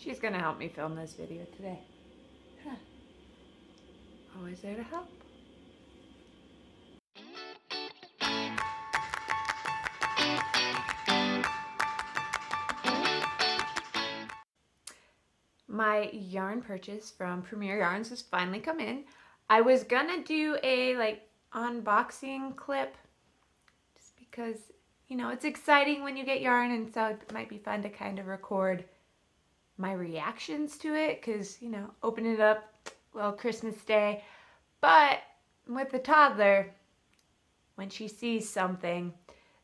She's gonna help me film this video today. Huh. Always there to help. My yarn purchase from Premier Yarns has finally come in. I was gonna do a unboxing clip just because, you know, it's exciting when you get yarn, and so it might be fun to kind of record my reactions to it because, you know, open it up, well, Christmas Day. But with the toddler, when she sees something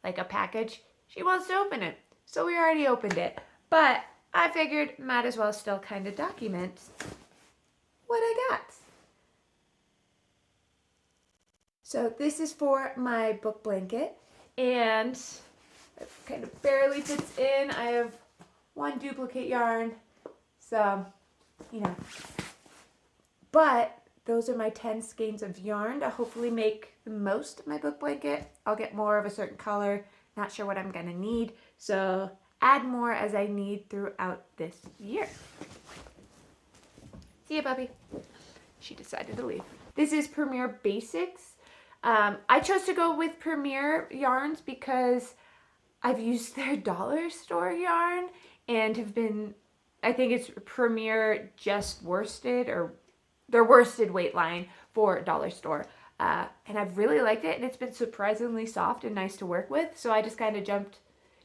like a package, she wants to open it. So we already opened it. But I figured might as well still kind of document what I got. So this is for my book blanket, and it kind of barely fits in. I have one duplicate yarn, so, you know. But those are my 10 skeins of yarn to hopefully make the most of my book blanket. I'll get more of a certain color, not sure what I'm gonna need, so add more as I need throughout this year. See ya, puppy. She decided to leave. This is Premier Basics. I chose to go with Premier yarns because I've used their dollar store yarn and have been, I think it's Premier Just Worsted, or their worsted weight line for dollar store. And I've really liked it, and it's been surprisingly soft and nice to work with. So I just kind of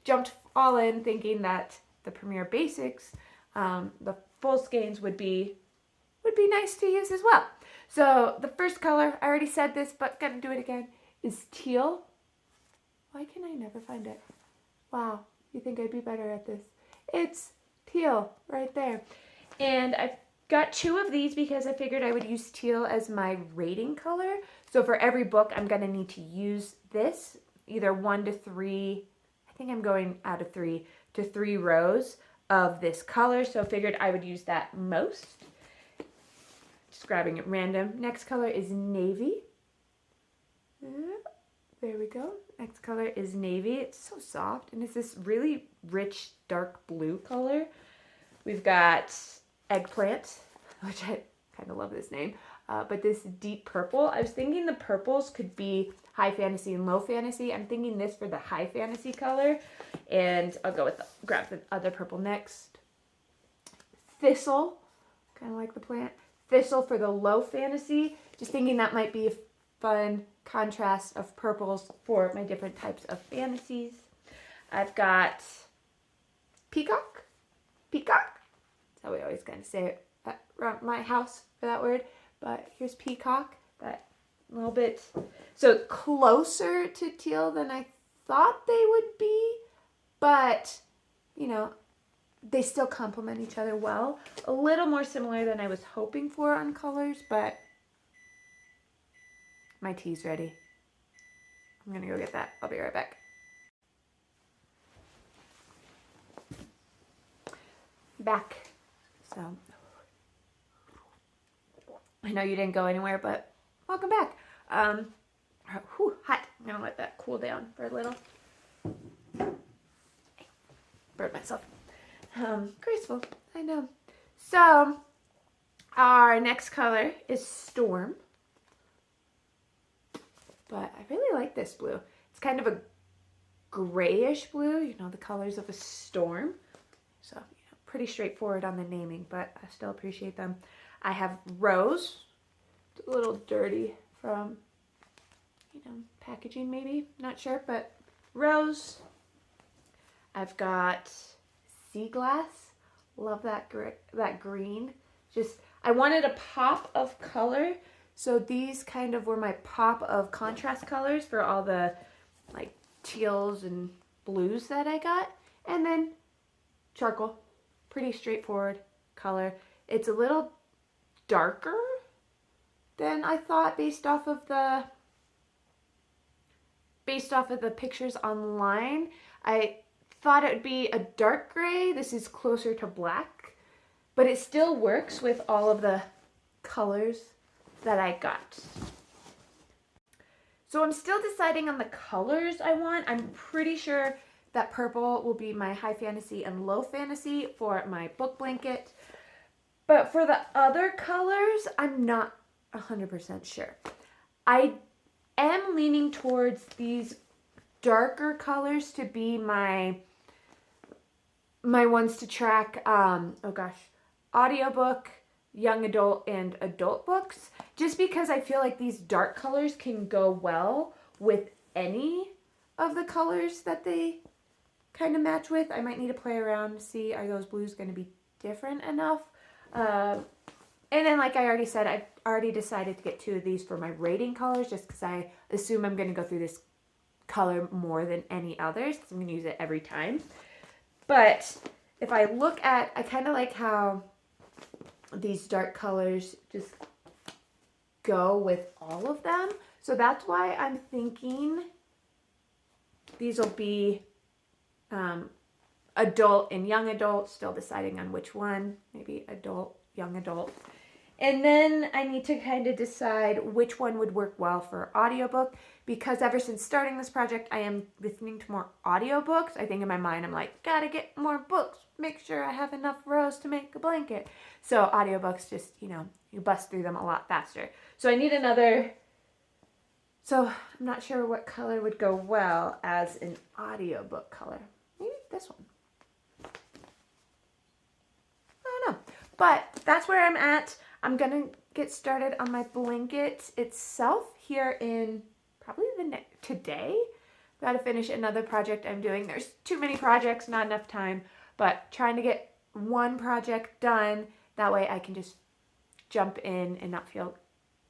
jumped all in thinking that the Premier Basics, the full skeins would be nice to use as well. So the first color, I already said this, but gonna do it again, is teal. Why can I never find it? Wow, you think I'd be better at this. It's teal right there. And I've got 2 of these because I figured I would use teal as my rating color. So for every book, I'm gonna need to use this, either 1 to 3, I think I'm going out of 3 to 3 rows of this color. So I figured I would use that most. Just grabbing it random. Next color is navy. There we go. Next color is navy. It's so soft, and it's this really rich dark blue color. We've got eggplant, which I kind of love this name, but this deep purple. I was thinking the purples could be high fantasy and low fantasy. I'm thinking this for the high fantasy color, and I'll go with grab the other purple next. Thistle, kind of like the plant. Thistle for the low fantasy. Just thinking that might be a fun contrast of purples for my different types of fantasies. I've got peacock. Peacock. That's how we always kind of say it around my house for that word. But here's peacock. That little bit, so closer to teal than I thought they would be. But, you know, they still complement each other well. A little more similar than I was hoping for on colors, but my tea's ready. I'm gonna go get that. I'll be right back. Back. So, I know you didn't go anywhere, but welcome back. Whew, hot. I'm gonna let that cool down for a little. Burn myself. Graceful, I know. So, our next color is Storm. But I really like this blue. It's kind of a grayish blue, you know, the colors of a storm. So, you know, pretty straightforward on the naming, but I still appreciate them. I have rose. It's a little dirty from, you know, packaging maybe. Not sure, but rose. I've got sea glass. Love that green. Just, I wanted a pop of color, so these kind of were my pop of contrast colors for all the like teals and blues that I got. And then charcoal, pretty straightforward color. It's a little darker than I thought based off of the pictures online. I thought it would be a dark gray. This is closer to black, but it still works with all of the colors that I got. So I'm still deciding on the colors I want. I'm pretty sure that purple will be my high fantasy and low fantasy for my book blanket. But for the other colors, I'm not 100% sure. I am leaning towards these darker colors to be my ones to track, audiobook, young adult, and adult books, just because I feel like these dark colors can go well with any of the colors that they kind of match with. I might need to play around to see, are those blues going to be different enough? And then, like I already said, I've already decided to get 2 of these for my rating colors, just because I assume I'm going to go through this color more than any others, because I'm going to use it every time. But if I look at, I kind of like how these dark colors just go with all of them. So that's why I'm thinking these will be adult and young adult, still deciding on which one, maybe adult, young adult. And then I need to kind of decide which one would work well for audiobook, because ever since starting this project, I am listening to more audiobooks. I think in my mind, I'm like, gotta get more books, make sure I have enough rows to make a blanket. So audiobooks just, you bust through them a lot faster. So I need another, so I'm not sure what color would go well as an audiobook color. Maybe this one. I don't know. But that's where I'm at. I'm going to get started on my blanket itself here in probably today. Got to finish another project I'm doing. There's too many projects, not enough time, but trying to get one project done. That way I can just jump in and not feel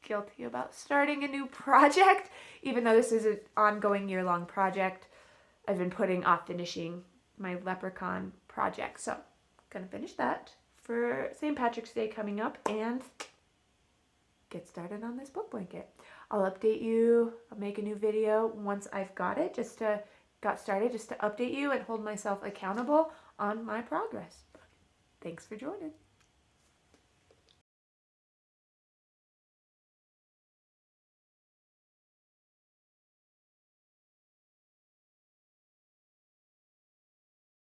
guilty about starting a new project, even though this is an ongoing year-long project. I've been putting off finishing my leprechaun project, so I'm going to finish that for St. Patrick's Day coming up and get started on this book blanket. I'll update you. I'll make a new video once I've got it, got started, just to update you and hold myself accountable on my progress. Thanks for joining.